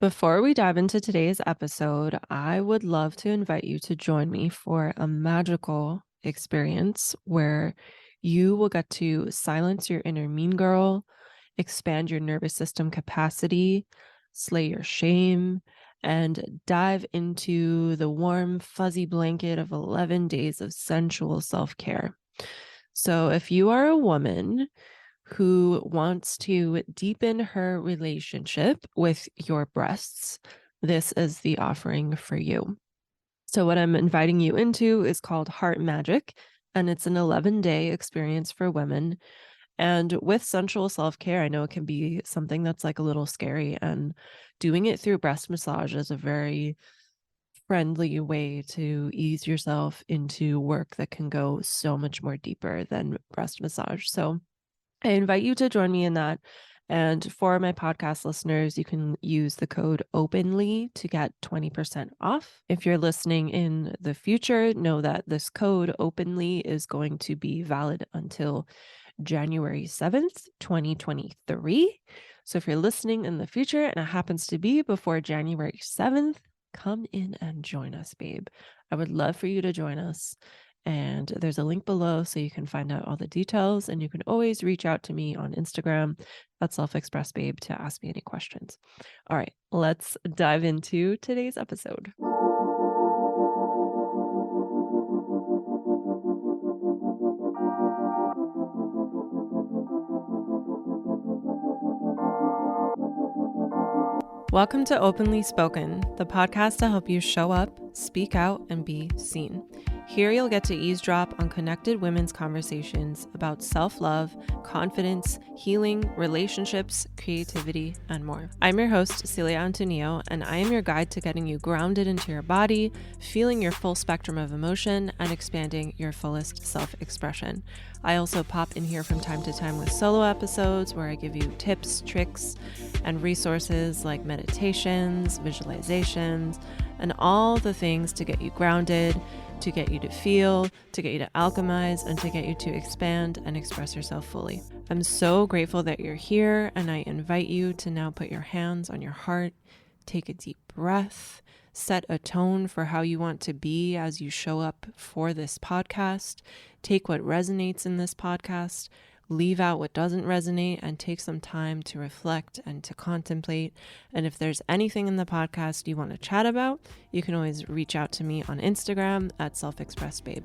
Before we dive into today's episode, I would love to invite you to join me for a magical experience where you will get to silence your inner mean girl, expand your nervous system capacity, slay your shame, and dive into the warm, fuzzy blanket of 11 days of sensual self care. So, if you are a woman who wants to deepen her relationship with your breasts, this is the offering for you. So, what I'm inviting you into is called Heart Magic, and it's an 11-day experience for women. And with sensual self care, I know it can be something that's like a little scary, and doing it through breast massage is a very friendly way to ease yourself into work that can go so much more deeper than breast massage. So, I invite you to join me in that. And for my podcast listeners, you can use the code OPENLY to get 20% off. If you're listening in the future, know that this code OPENLY is going to be valid until January 7th, 2023. So if you're listening in the future and it happens to be before January 7th, come in and join us, babe. I would love for you to join us. And there's a link below so you can find out all the details. And you can always reach out to me on Instagram at selfexpressbabe to ask me any questions. All right, let's dive into today's episode. Welcome to Openly Spoken, the podcast to help you show up, speak out, and be seen. Here you'll get to eavesdrop on connected women's conversations about self-love, confidence, healing, relationships, creativity, and more. I'm your host, Celia Antonio, and I am your guide to getting you grounded into your body, feeling your full spectrum of emotion, and expanding your fullest self-expression. I also pop in here from time to time with solo episodes where I give you tips, tricks, and resources like meditations, visualizations, and all the things to get you grounded, to get you to feel, to get you to alchemize, and to get you to expand and express yourself fully. I'm so grateful that you're here, and I invite you to now put your hands on your heart, take a deep breath, set a tone for how you want to be as you show up for this podcast. Take what resonates in this podcast, leave out what doesn't resonate, and take some time to reflect and to contemplate. And if there's anything in the podcast you want to chat about, you can always reach out to me on Instagram at selfexpressbabe.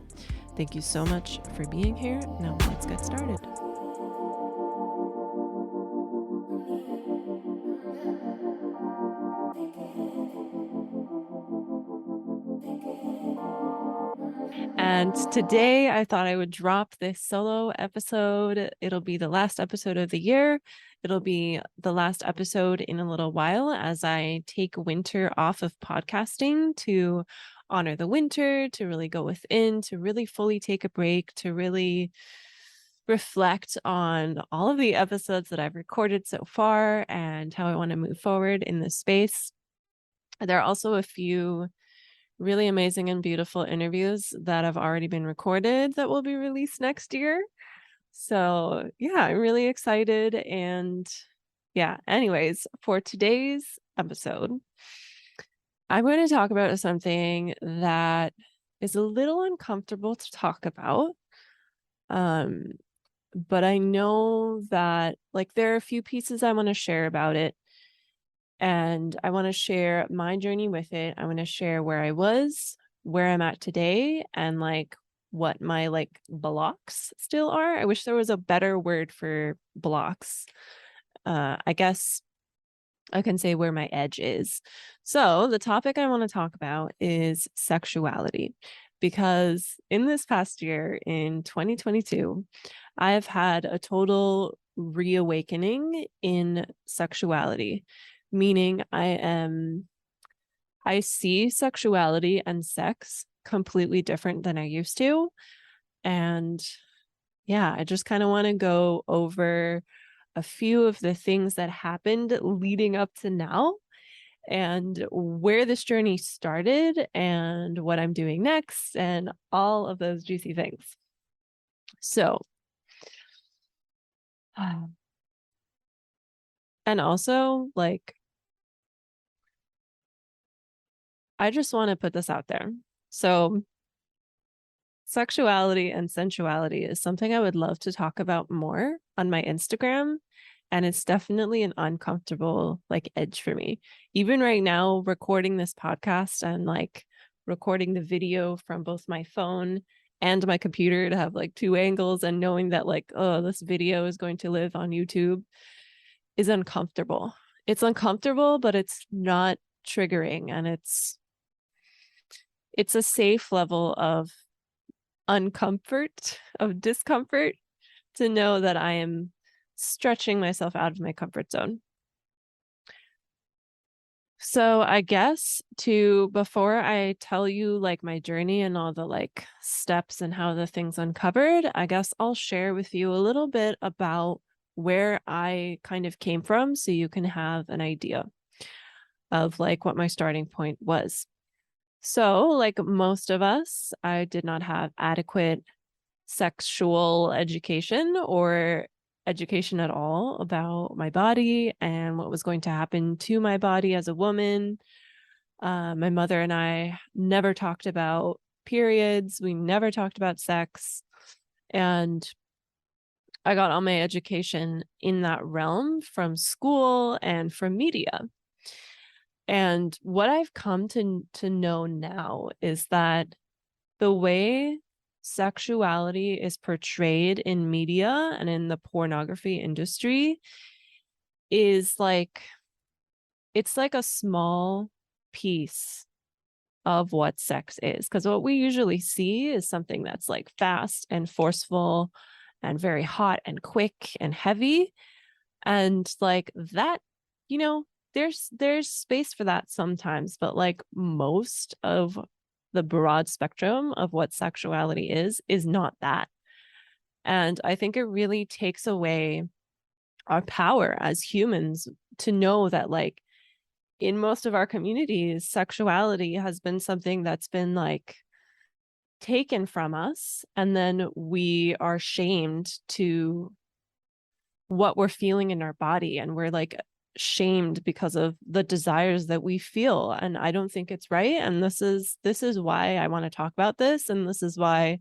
Thank you so much for being here. Now let's get started. And today I thought I would drop this solo episode. It'll be the last episode of the year. It'll be the last episode in a little while as I take winter off of podcasting to honor the winter, to really go within, to really fully take a break, to really reflect on all of the episodes that I've recorded so far and how I want to move forward in this space. There are also a few really amazing and beautiful interviews that have already been recorded that will be released next year. So yeah, I'm really excited. And yeah, anyways, for today's episode, I'm going to talk about something that is a little uncomfortable to talk about. But I know that like there are a few pieces I want to share about it. And I want to share my journey with it. I want to share where I was, where I'm at today, and like what my like blocks still are. I wish there was a better word for blocks. I guess I can say where my edge is. So the topic I want to talk about is sexuality, because in this past year, in 2022, I've had a total reawakening in sexuality, meaning I see sexuality and sex completely different than I used to. And yeah, I just kind of want to go over a few of the things that happened leading up to now and where this journey started and what I'm doing next and all of those juicy things. So, and also like I just want to put this out there. So, sexuality and sensuality is something I would love to talk about more on my Instagram. And it's definitely an uncomfortable like edge for me. Even right now, recording this podcast and like recording the video from both my phone and my computer to have like two angles and knowing that like, oh, this video is going to live on YouTube is uncomfortable. It's uncomfortable, but it's not triggering, and it's a safe level of uncomfort, of discomfort, to know that I am stretching myself out of my comfort zone. So I guess before I tell you like my journey and all the like steps and how the things uncovered, I guess I'll share with you a little bit about where I kind of came from so you can have an idea of like what my starting point was. So, like most of us, I did not have adequate sexual education or education at all about my body and what was going to happen to my body as a woman. My mother and I never talked about periods. We never talked about sex. And I got all my education in that realm from school and from media. And what I've come to know now is that the way sexuality is portrayed in media and in the pornography industry is like, it's like a small piece of what sex is. Because what we usually see is something that's like fast and forceful and very hot and quick and heavy. And like that, you know, there's space for that sometimes, but like most of the broad spectrum of what sexuality is not that. And I think it really takes away our power as humans to know that like in most of our communities, sexuality has been something that's been like taken from us, and then we are shamed to what we're feeling in our body, and we're like shamed because of the desires that we feel. And I don't think it's right, and this is why I want to talk about this, and this is why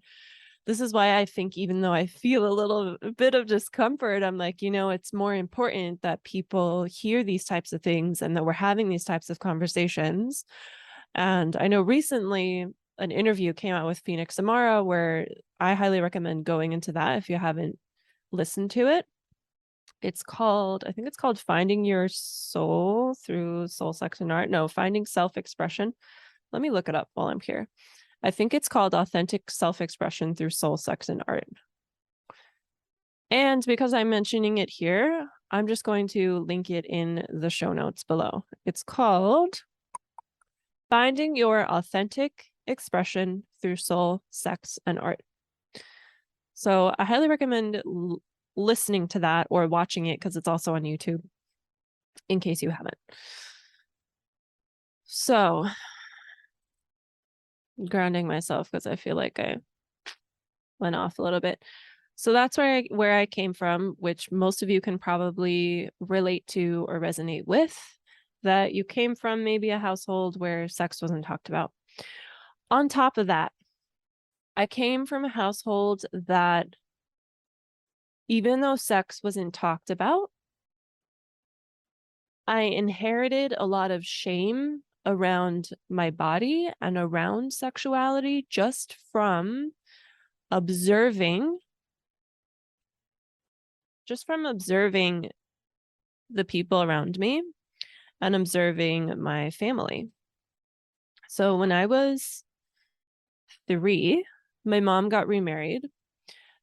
I think, even though I feel a little bit of discomfort, I'm like, it's more important that people hear these types of things and that we're having these types of conversations. And I know recently an interview came out with Phoenix Amara where I highly recommend going into that if you haven't listened to it. I think it's called Finding Your Soul Through Soul, Sex, and Art. No, Finding Self-Expression. Let me look it up while I'm here. I think it's called Authentic Self-Expression Through Soul, Sex, and Art. And because I'm mentioning it here, I'm just going to link it in the show notes below. It's called Finding Your Authentic Expression Through Soul, Sex, and Art. So I highly recommend listening to that or watching it, because it's also on YouTube, in case you haven't. So, grounding myself because I feel like I went off a little bit. So that's where I came from, which most of you can probably relate to or resonate with, that you came from maybe a household where sex wasn't talked about. On top of that, I came from a household that, even though sex wasn't talked about, I inherited a lot of shame around my body and around sexuality just from observing the people around me and observing my family. So when I was 3, my mom got remarried,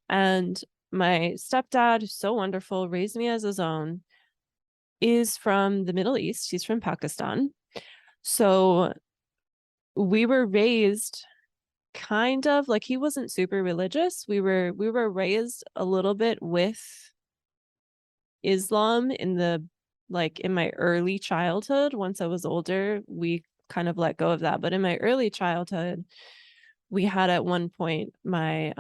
and my stepdad, who's so wonderful, raised me as his own, is from the Middle East. He's from Pakistan. So we were raised kind of like, he wasn't super religious. We were raised a little bit with Islam in my early childhood. Once I was older, we kind of let go of that. But in my early childhood, we had at one point my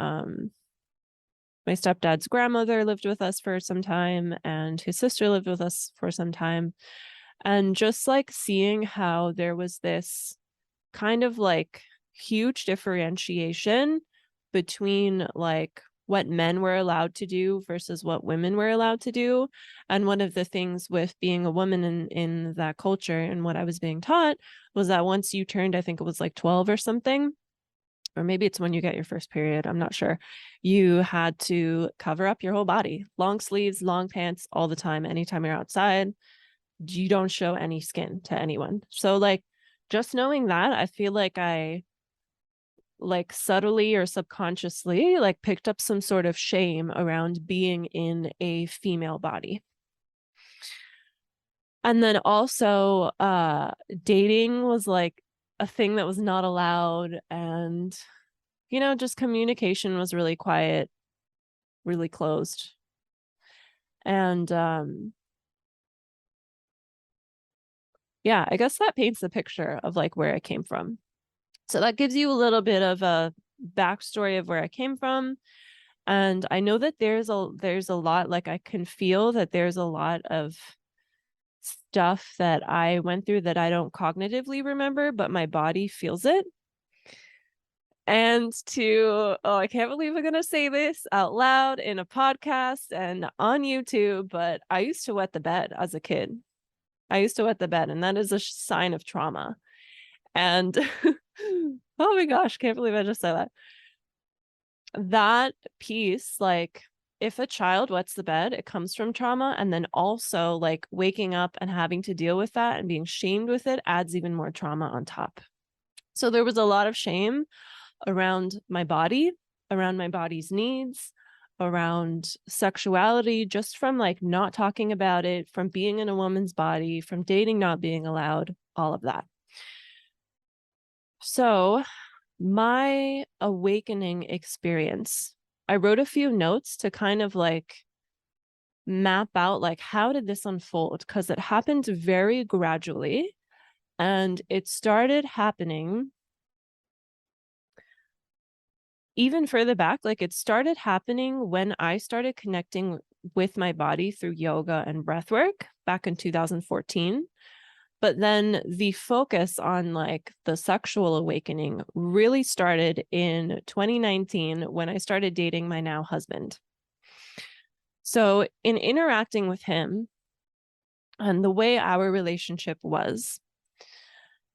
stepdad's grandmother lived with us for some time, and his sister lived with us for some time. And just like seeing how there was this kind of like huge differentiation between like what men were allowed to do versus what women were allowed to do. And one of the things with being a woman in that culture and what I was being taught was that once you turned, I think it was like 12 or something, or maybe it's when you get your first period, I'm not sure, you had to cover up your whole body, long sleeves, long pants all the time. Anytime you're outside, you don't show any skin to anyone. So like just knowing that, I feel like I like subtly or subconsciously like picked up some sort of shame around being in a female body. And then also dating was like a thing that was not allowed, and just communication was really quiet, really closed. And yeah, I guess that paints the picture of like where I came from. So that gives you a little bit of a backstory of where I came from. And I know that there's a lot, like I can feel that there's a lot of stuff that I went through that I don't cognitively remember, but my body feels it. And I can't believe I'm going to say this out loud in a podcast and on YouTube, but I used to wet the bed as a kid. I used to wet the bed, and that is a sign of trauma. And oh my gosh, can't believe I just said that. That piece, like if a child wets the bed, it comes from trauma. And then also like waking up and having to deal with that and being shamed with it adds even more trauma on top. So there was a lot of shame around my body, around my body's needs, around sexuality, just from like not talking about it, from being in a woman's body, from dating not being allowed, all of that. So my awakening experience, I wrote a few notes to kind of like map out like how did this unfold, because it happened very gradually, and it started happening even further back. Like it started happening when I started connecting with my body through yoga and breath work back in 2014. But then the focus on like the sexual awakening really started in 2019 when I started dating my now husband. So in interacting with him and the way our relationship was,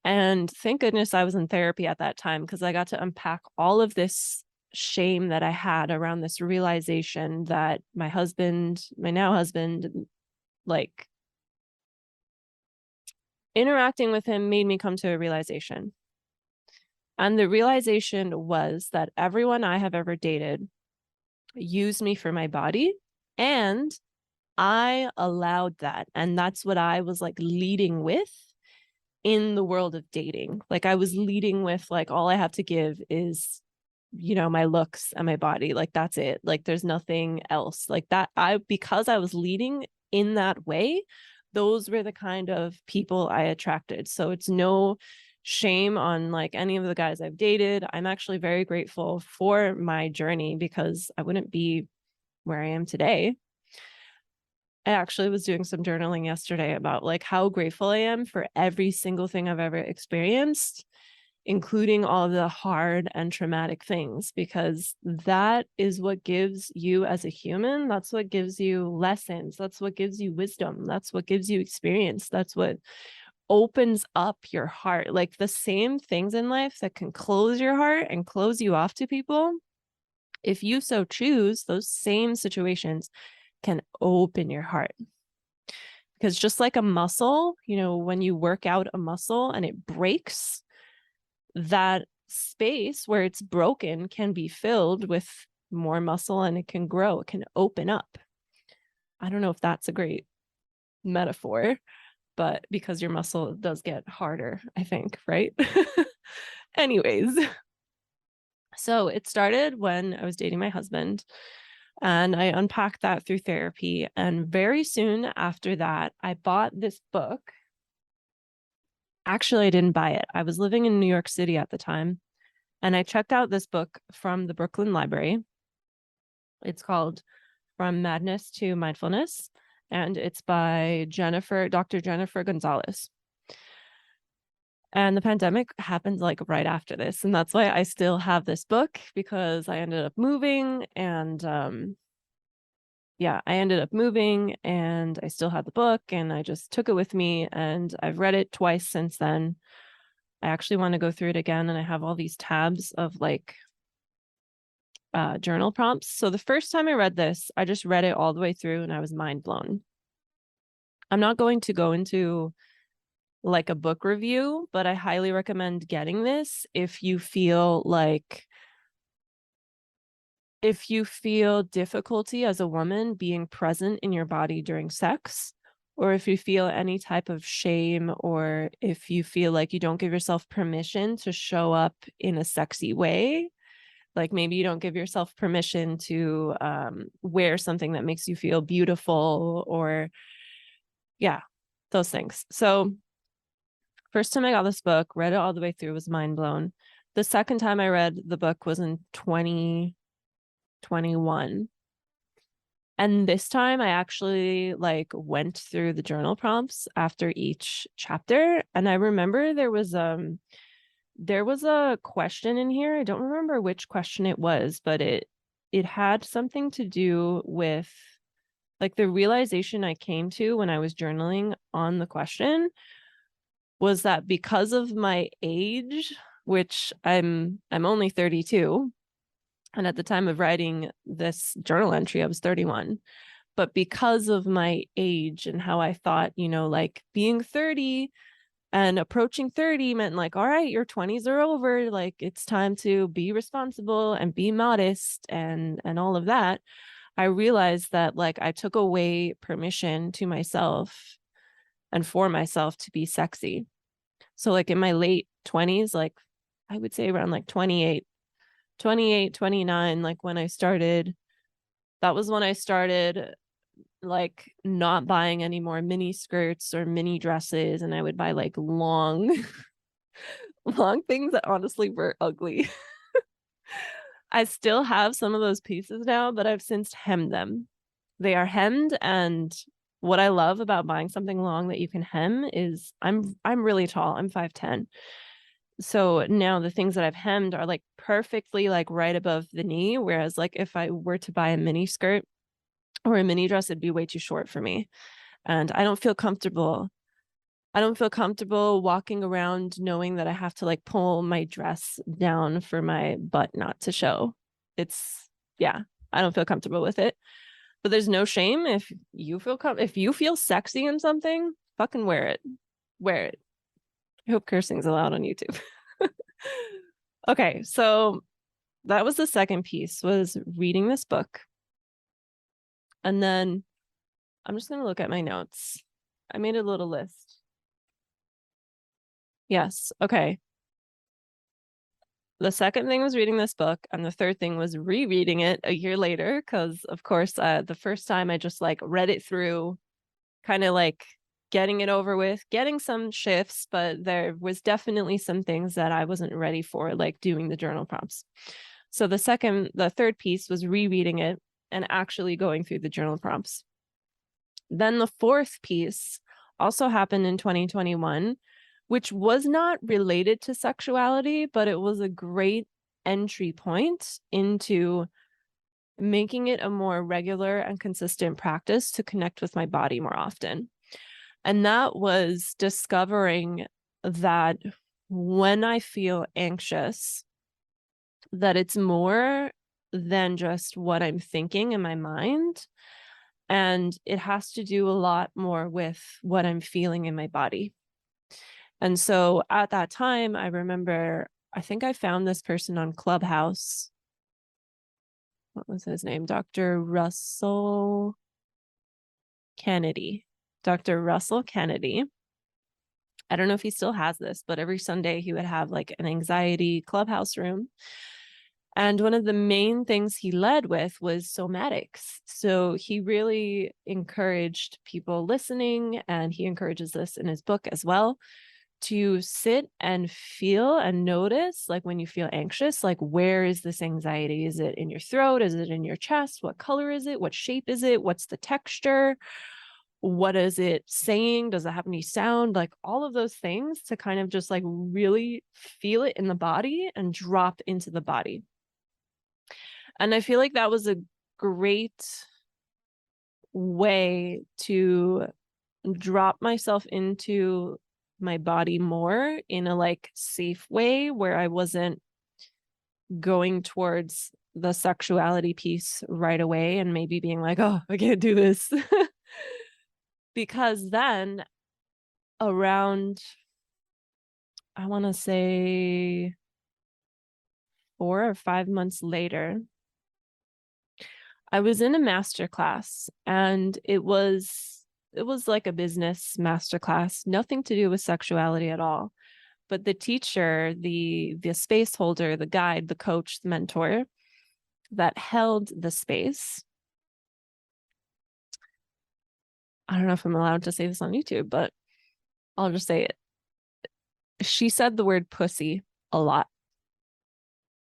and thank goodness I was in therapy at that time, because I got to unpack all of this shame that I had around this realization that my husband, my now husband, like interacting with him made me come to a realization. And the realization was that everyone I have ever dated used me for my body, and I allowed that. And that's what I was like leading with in the world of dating. Like I was leading with like, all I have to give is, my looks and my body. Like that's it. Like there's nothing else like that. Because I was leading in that way, those were the kind of people I attracted. So it's no shame on like any of the guys I've dated. I'm actually very grateful for my journey, because I wouldn't be where I am today. I actually was doing some journaling yesterday about like how grateful I am for every single thing I've ever experienced, including all the hard and traumatic things, because that is what gives you as a human. That's what gives you lessons. That's what gives you wisdom. That's what gives you experience. That's what opens up your heart. Like the same things in life that can close your heart and close you off to people, if you so choose, those same situations can open your heart. Because just like a muscle, when you work out a muscle and it breaks, that space where it's broken can be filled with more muscle and it can grow, it can open up. I don't know if that's a great metaphor, but because your muscle does get harder, I think, right? Anyways, so it started when I was dating my husband, and I unpacked that through therapy. And very soon after that, I bought this book. Actually, I didn't buy it. I was living in New York City at the time, and I checked out this book from the Brooklyn Library. It's called From Madness to Mindfulness, and it's by Dr. Jennifer Gonzalez. And the pandemic happened like right after this. And that's why I still have this book, because I ended up moving and I ended up moving and I still had the book and I just took it with me and I've read it twice since then. I actually want to go through it again, and I have all these tabs of like journal prompts. So the first time I read this, I just read it all the way through and I was mind blown. I'm not going to go into like a book review, but I highly recommend getting this if you feel difficulty as a woman being present in your body during sex, or if you feel any type of shame, or if you feel like you don't give yourself permission to show up in a sexy way. Like maybe you don't give yourself permission to wear something that makes you feel beautiful, or those things. So first time I got this book, read it all the way through, was mind blown. The second time I read the book was in 2021. And this time I actually like went through the journal prompts after each chapter. And I remember there was a question in here. I don't remember which question it was, but it had something to do with like the realization I came to when I was journaling on the question was that because of my age, which I'm only 32, and at the time of writing this journal entry, I was 31. But because of my age and how I thought, like being 30 and approaching 30 meant like, all right, your 20s are over. Like it's time to be responsible and be modest and all of that. I realized that like I took away permission to myself and for myself to be sexy. So like in my late 20s, like I would say around like 28, 29, like when I started, that was when I started like not buying any more mini skirts or mini dresses, and I would buy like long long things that honestly were ugly. I still have some of those pieces now, but I've since hemmed them. They are hemmed, and what I love about buying something long that you can hem is I'm really tall. I'm 5'10". So now the things that I've hemmed are like perfectly like right above the knee, whereas like if I were to buy a mini skirt or a mini dress, it'd be way too short for me. And I don't feel comfortable. I don't feel comfortable walking around knowing that I have to like pull my dress down for my butt not to show. I don't feel comfortable with it. But there's no shame if you if you feel sexy in something, fucking wear it. Wear it. I hope cursing's allowed on YouTube. Okay, so that was the second piece, was reading this book. And then I'm just going to look at my notes. I made a little list. Yes. Okay. The second thing was reading this book, and the third thing was rereading it a year later, because of course the first time I just like read it through, kind of like getting it over with, getting some shifts, but there was definitely some things that I wasn't ready for, like doing the journal prompts. So the third piece was rereading it and actually going through the journal prompts. Then the fourth piece also happened in 2021, which was not related to sexuality, but it was a great entry point into making it a more regular and consistent practice to connect with my body more often. And that was discovering that when I feel anxious, that it's more than just what I'm thinking in my mind. And it has to do a lot more with what I'm feeling in my body. And so at that time, I remember, I think I found this person on Clubhouse. What was his name? Dr. Russell Kennedy. Dr. Russell Kennedy. I don't know if he still has this, but every Sunday he would have like an anxiety clubhouse room. And one of the main things he led with was somatics. So he really encouraged people listening, and he encourages this in his book as well, to sit and feel and notice, like when you feel anxious, like where is this anxiety? Is it in your throat? Is it in your chest? What color is it? What shape is it? What's the texture? what is it saying? Does it have any sound? Like all of those things to kind of just like really feel it in the body and drop into the body. And I feel like that was a great way to drop myself into my body more in a like safe way where I wasn't going towards the sexuality piece right away and maybe being like, oh, I can't do this. Because then around, I want to say 4 or 5 months later, I was in a master class, and it was like a business master class, nothing to do with sexuality at all. But the teacher, the space holder, the guide, the coach, the mentor that held the space. I don't know if I'm allowed to say this on YouTube, but I'll just say it. She said the word pussy a lot.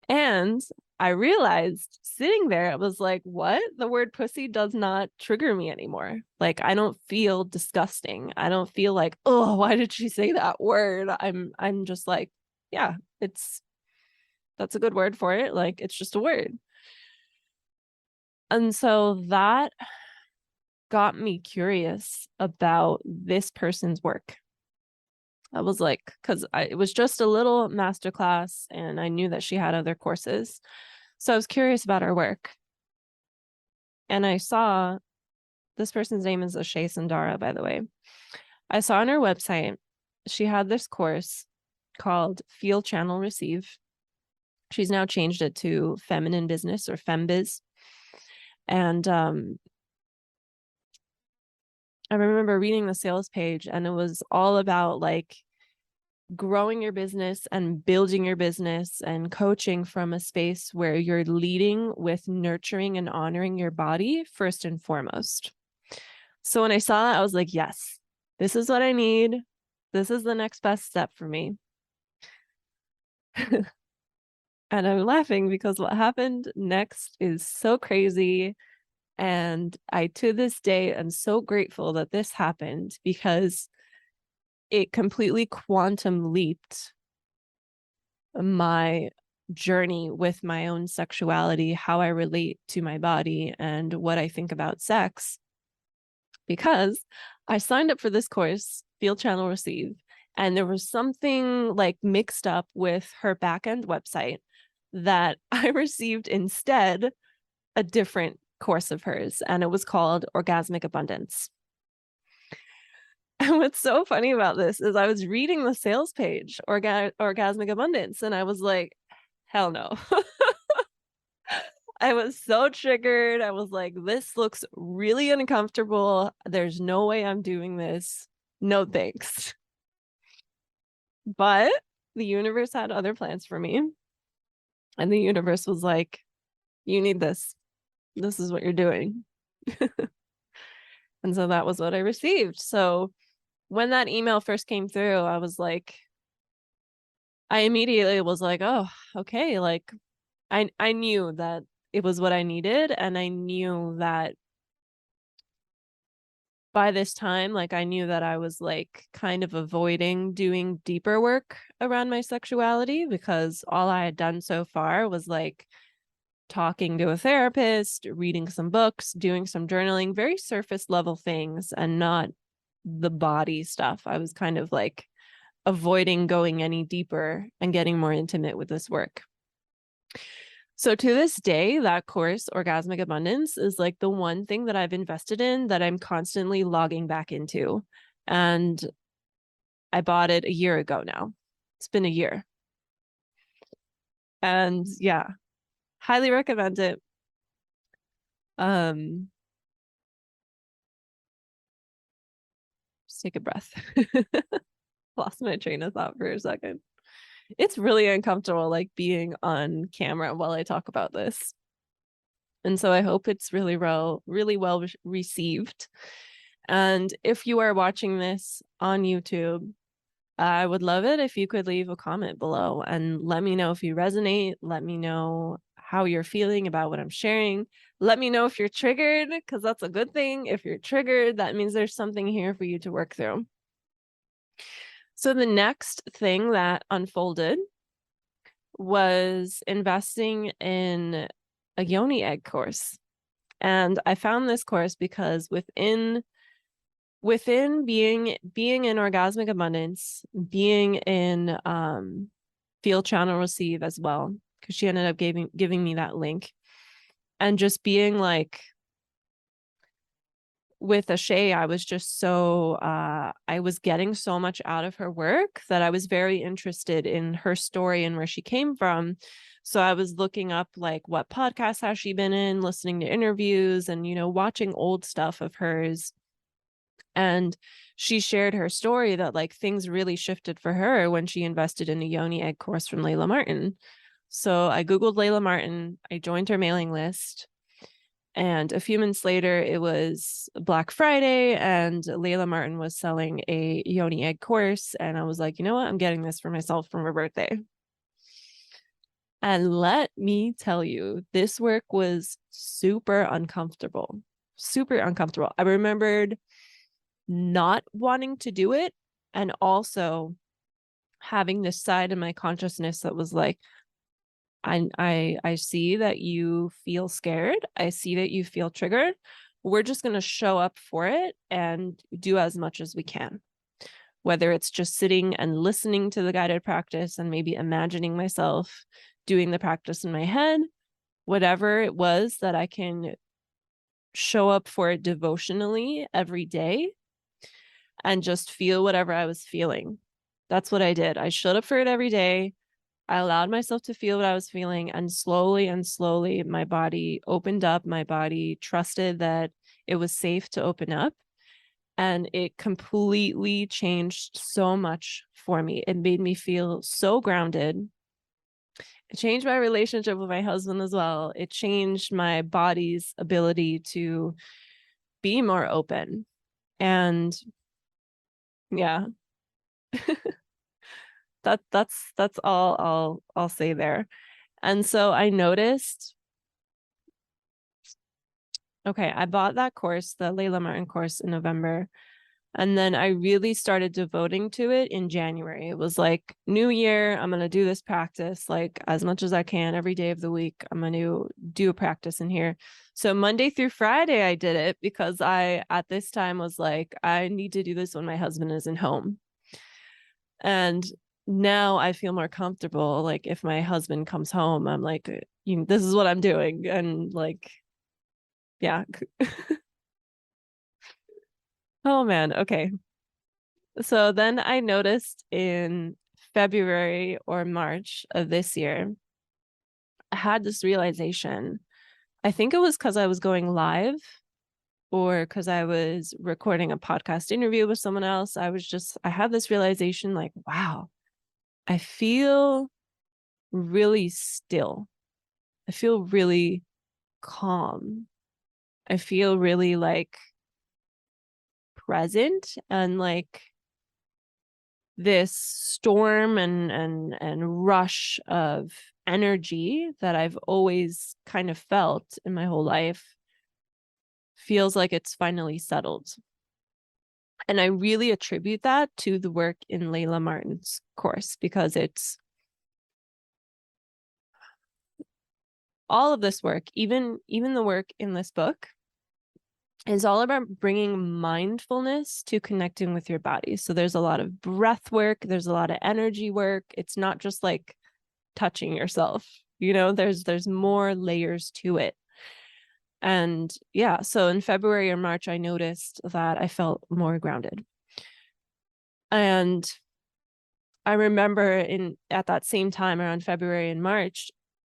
And I realized sitting there, it was like, what? The word pussy does not trigger me anymore. Like, I don't feel disgusting. I don't feel like, oh, why did she say that word? I'm just like, yeah, that's a good word for it. Like, it's just a word. And so that got me curious about this person's work. I was like, because it was just a little masterclass and I knew that she had other courses. So I was curious about her work. And I saw this person's name is Ashay Sundara, by the way. I saw on her website, she had this course called Feel, Channel, Receive. She's now changed it to Feminine Business or FemBiz. And I remember reading the sales page, and it was all about like growing your business and building your business and coaching from a space where you're leading with nurturing and honoring your body first and foremost. So when I saw that, I was like, yes, this is what I need. This is the next best step for me. And I'm laughing because what happened next is so crazy. And I, to this day, am so grateful that this happened because it completely quantum leaped my journey with my own sexuality, how I relate to my body, and what I think about sex. Because I signed up for this course, Feel, Channel, Receive, and there was something like mixed up with her backend website that I received instead a different course of hers, and it was called Orgasmic Abundance. And what's so funny about this is I was reading the sales page, Orgasmic Abundance, and I was like, hell no. I was so triggered. I was like, this looks really uncomfortable. There's no way I'm doing this. No thanks. But the universe had other plans for me. And the universe was like, you need this. This is what you're doing. And so that was what I received. So when that email first came through, I was like, I immediately was like, oh, okay. Like I knew that it was what I needed. And I knew that by this time, like I knew that I was like kind of avoiding doing deeper work around my sexuality because all I had done so far was like talking to a therapist, reading some books, doing some journaling, very surface level things and not the body stuff. I was kind of like avoiding going any deeper and getting more intimate with this work. So to this day, that course, Orgasmic Abundance, is like the one thing that I've invested in that I'm constantly logging back into. And I bought it a year ago now. It's been a year. And yeah, highly recommend it. Just take a breath. Lost my train of thought for a second. It's really uncomfortable, like being on camera while I talk about this. And so I hope it's really well received. And if you are watching this on YouTube, I would love it if you could leave a comment below and let me know if you resonate. Let me know how you're feeling about what I'm sharing. Let me know if you're triggered, because that's a good thing. If you're triggered, that means there's something here for you to work through. So the next thing that unfolded was investing in a yoni egg course. And I found this course because within being in orgasmic abundance, being in feel, channel, receive as well, because she ended up giving me that link, and just being like with Ashay, I was just so I was getting so much out of her work that I was very interested in her story and where she came from. So I was looking up like what podcasts has she been in, listening to interviews, and watching old stuff of hers. And she shared her story that like things really shifted for her when she invested in a yoni egg course from Layla Martin. So I Googled Layla Martin, I joined her mailing list, and a few months later, it was Black Friday, and Layla Martin was selling a yoni egg course. And I was like, you know what? I'm getting this for myself for my birthday. And let me tell you, this work was super uncomfortable. Super uncomfortable. I remembered not wanting to do it, and also having this side of my consciousness that was like, I see that you feel scared. I see that you feel triggered. We're just going to show up for it and do as much as we can. Whether it's just sitting and listening to the guided practice and maybe imagining myself doing the practice in my head, whatever it was that I can show up for it devotionally every day and just feel whatever I was feeling. That's what I did. I showed up for it every day. I allowed myself to feel what I was feeling, and slowly my body opened up. My body trusted that it was safe to open up, and it completely changed so much for me. It made me feel so grounded. It changed my relationship with my husband as well. It changed my body's ability to be more open. And yeah, that's all I'll say there. And so I noticed, okay, I bought that course, the Layla Martin course, in November. And then I really started devoting to it in January. It was like, new year, I'm going to do this practice like as much as I can every day of the week. I'm going to do a practice in here. So Monday through Friday, I did it because I, at this time, was like, I need to do this when my husband isn't home. And now I feel more comfortable. Like if my husband comes home, I'm like, this is what I'm doing. And like, yeah. Oh man. Okay. So then I noticed in February or March of this year, I had this realization. I think it was because I was going live or because I was recording a podcast interview with someone else. I had this realization like, wow, I feel really still. I feel really calm. I feel really like present, and like this storm and rush of energy that I've always kind of felt in my whole life feels like it's finally settled. And I really attribute that to the work in Layla Martin's course, because it's all of this work, even the work in this book, is all about bringing mindfulness to connecting with your body. So there's a lot of breath work, there's a lot of energy work. It's not just like touching yourself, there's more layers to it. And yeah, so in February or March, I noticed that I felt more grounded. And I remember at that same time around February and March,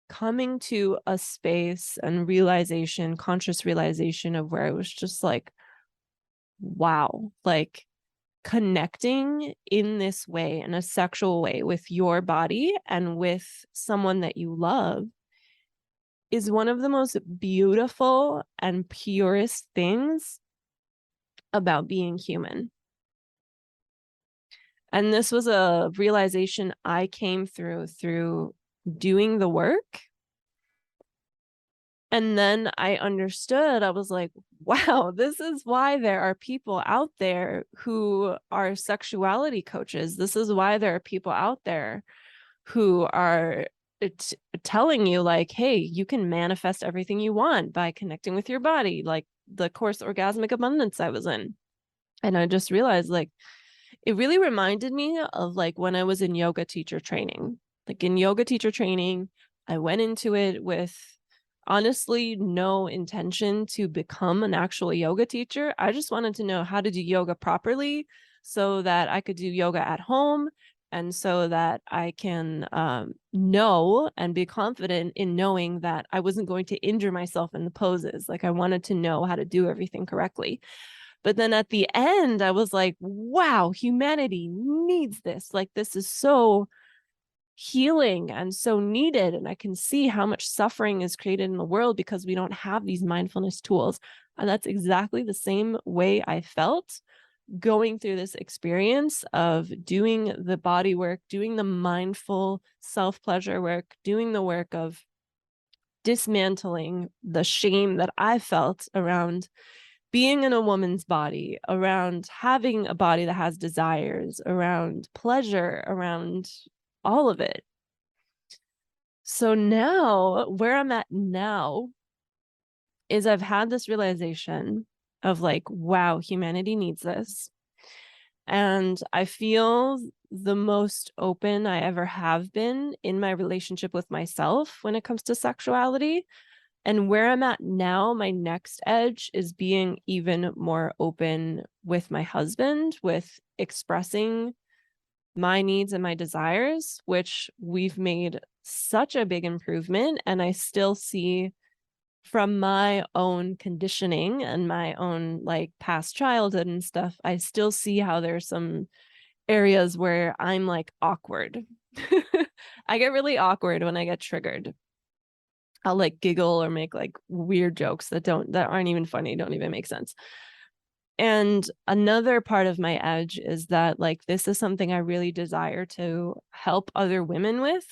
coming to a space and realization, conscious realization of where I was just like, wow, like connecting in this way, in a sexual way, with your body and with someone that you love is one of the most beautiful and purest things about being human. And this was a realization I came through doing the work And then I understood, I was like, wow, this is why there are people out there who are sexuality coaches. This is why there are people out there who are telling you, like, hey, you can manifest everything you want by connecting with your body, like the course Orgasmic Abundance I was in. And I just realized, like, it really reminded me of like when I was in yoga teacher training. Like in yoga teacher training, I went into it with honestly no intention to become an actual yoga teacher. I just wanted to know how to do yoga properly so that I could do yoga at home, and so that I can know and be confident in knowing that I wasn't going to injure myself in the poses. Like I wanted to know how to do everything correctly. But then at the end, I was like, wow, humanity needs this. Like, this is so healing and so needed. And I can see how much suffering is created in the world because we don't have these mindfulness tools. And that's exactly the same way I felt going through this experience of doing the body work, doing the mindful self-pleasure work, doing the work of dismantling the shame that I felt around being in a woman's body, around having a body that has desires, around pleasure, around all of it. So now, where I'm at now is I've had this realization of like, wow, humanity needs this. And I feel the most open I ever have been in my relationship with myself when it comes to sexuality. And where I'm at now, my next edge is being even more open with my husband, with expressing my needs and my desires, which we've made such a big improvement. And I still see from my own conditioning and my own like past childhood and stuff, I still see how there's some areas where I'm like awkward. I get really awkward when I get triggered. I'll like giggle or make like weird jokes that aren't even funny, don't even make sense. And another part of my edge is that like this is something I really desire to help other women with.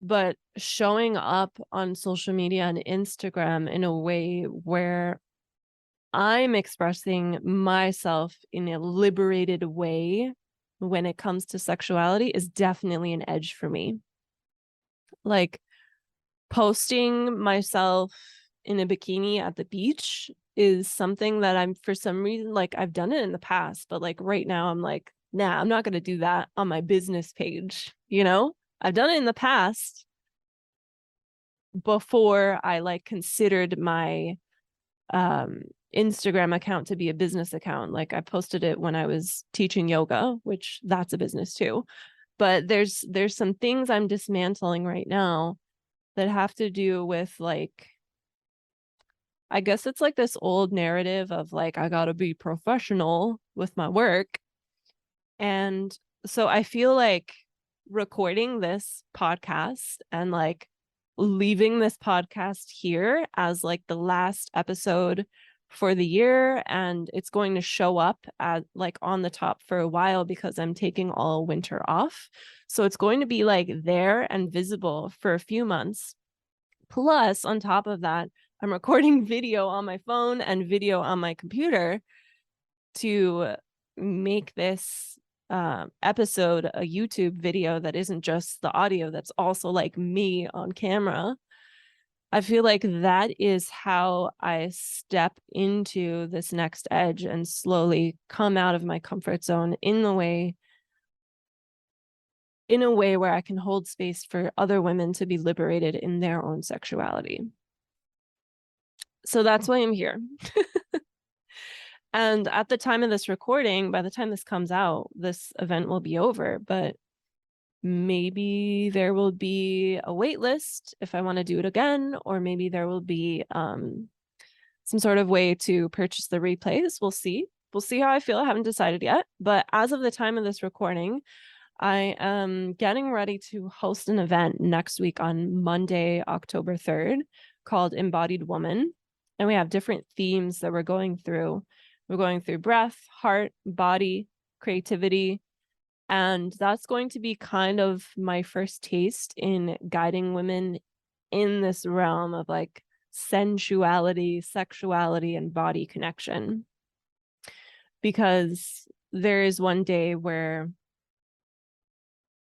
But showing up on social media and Instagram in a way where I'm expressing myself in a liberated way when it comes to sexuality is definitely an edge for me. Like posting myself in a bikini at the beach is something that I'm, for some reason, like I've done it in the past, but like right now I'm like, nah, I'm not going to do that on my business page. You know, I've done it in the past before I like considered my Instagram account to be a business account. Like I posted it when I was teaching yoga, which that's a business too. But there's some things I'm dismantling right now that have to do with like, I guess it's like this old narrative of like, I gotta be professional with my work. And so I feel like recording this podcast and like leaving this podcast here as like the last episode for the year, and it's going to show up at like on the top for a while because I'm taking all winter off. So it's going to be like there and visible for a few months. Plus, on top of that, I'm recording video on my phone and video on my computer to make this episode a YouTube video that isn't just the audio, that's also like me on camera. I feel like that is how I step into this next edge and slowly come out of my comfort zone in a way where I can hold space for other women to be liberated in their own sexuality. So that's why I'm here. And at the time of this recording, by the time this comes out, this event will be over, but maybe there will be a wait list if I want to do it again, or maybe there will be some sort of way to purchase the replays. We'll see. We'll see how I feel. I haven't decided yet. But as of the time of this recording, I am getting ready to host an event next week on Monday, October 3rd, called Embodied Woman. And we have different themes that we're going through. We're going through breath, heart, body, creativity. And that's going to be kind of my first taste in guiding women in this realm of like sensuality, sexuality, and body connection. Because there is one day where,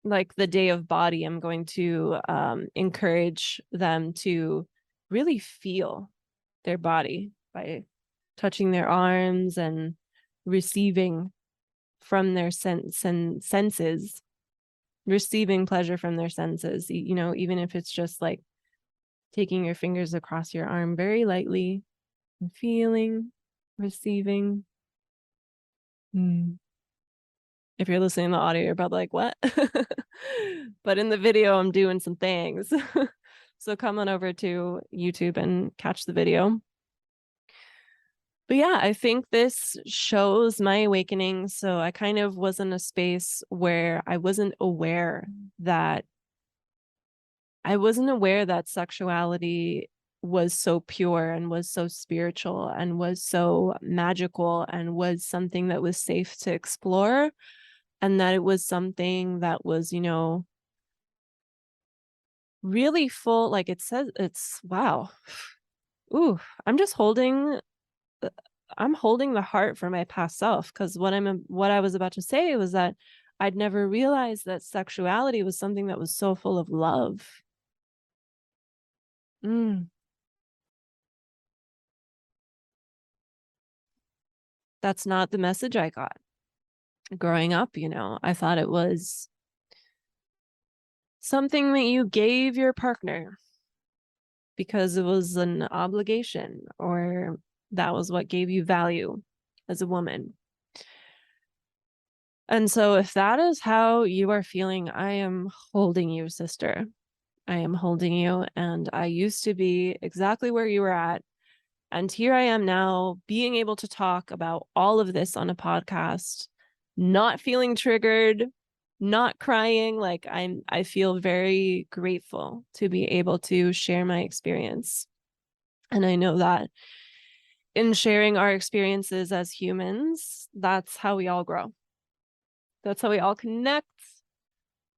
like the day of body, I'm going to encourage them to really feel their body by touching their arms and receiving from their senses, receiving pleasure from their senses, you know, even if it's just like taking your fingers across your arm very lightly and feeling, receiving. If you're listening to the audio, you're probably like, what? But in the video, I'm doing some things. So come on over to YouTube and catch the video. But yeah, I think this shows my awakening. So I kind of was in a space where I wasn't aware that sexuality was so pure and was so spiritual and was so magical and was something that was safe to explore, and that it was something that was, you know, really full. Like it says, it's wow. Ooh, I'm holding the heart for my past self, because what I was about to say was that I'd never realized that sexuality was something that was so full of love. That's not the message I got growing up. You know, I thought it was something that you gave your partner because it was an obligation, or that was what gave you value as a woman. And so if that is how you are feeling, I am holding you, sister. I am holding you. And I used to be exactly where you were at. And here I am now, being able to talk about all of this on a podcast, not feeling triggered, not crying. Like I feel very grateful to be able to share my experience. And I know that in sharing our experiences as humans, that's how we all grow. That's how we all connect.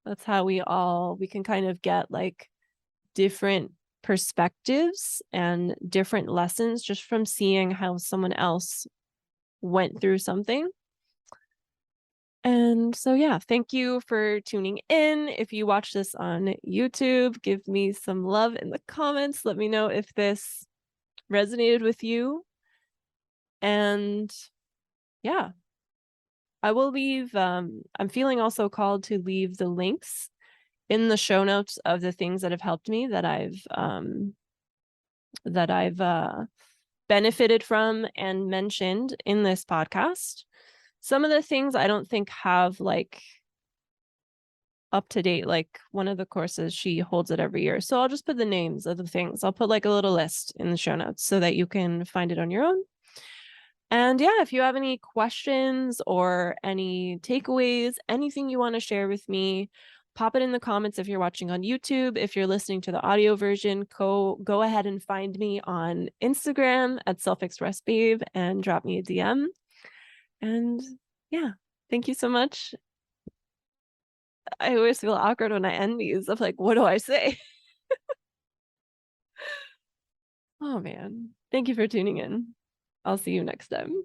That's how we can kind of get like different perspectives and different lessons just from seeing how someone else went through something. And so, yeah, thank you for tuning in. If you watch this on YouTube, give me some love in the comments. Let me know if this resonated with you. And yeah, I will leave, I'm feeling also called to leave the links in the show notes of the things that have helped me, that I've benefited from and mentioned in this podcast. Some of the things I don't think have like up to date, like one of the courses, she holds it every year. So I'll just put the names of the things. I'll put like a little list in the show notes so that you can find it on your own. And yeah, if you have any questions or any takeaways, anything you want to share with me, pop it in the comments if you're watching on YouTube. If you're listening to the audio version, go ahead and find me on Instagram at selfexpressbabe and drop me a DM. And yeah, thank you so much. I always feel awkward when I end these. I'm like, what do I say? Oh man, thank you for tuning in. I'll see you next time.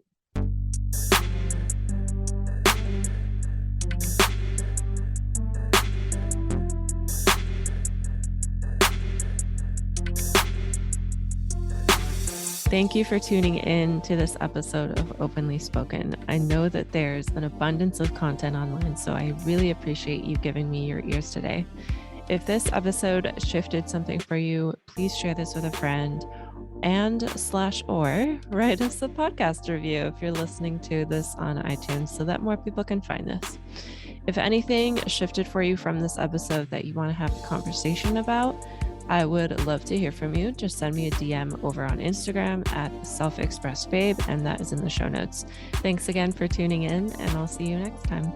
Thank you for tuning in to this episode of Openly Spoken. I know that there's an abundance of content online, so I really appreciate you giving me your ears today. If this episode shifted something for you, please share this with a friend and/or write us a podcast review if you're listening to this on iTunes so that more people can find this. If anything shifted for you from this episode that you want to have a conversation about, I would love to hear from you. Just send me a DM over on Instagram at selfexpressbabe, and that is in the show notes. Thanks again for tuning in, and I'll see you next time.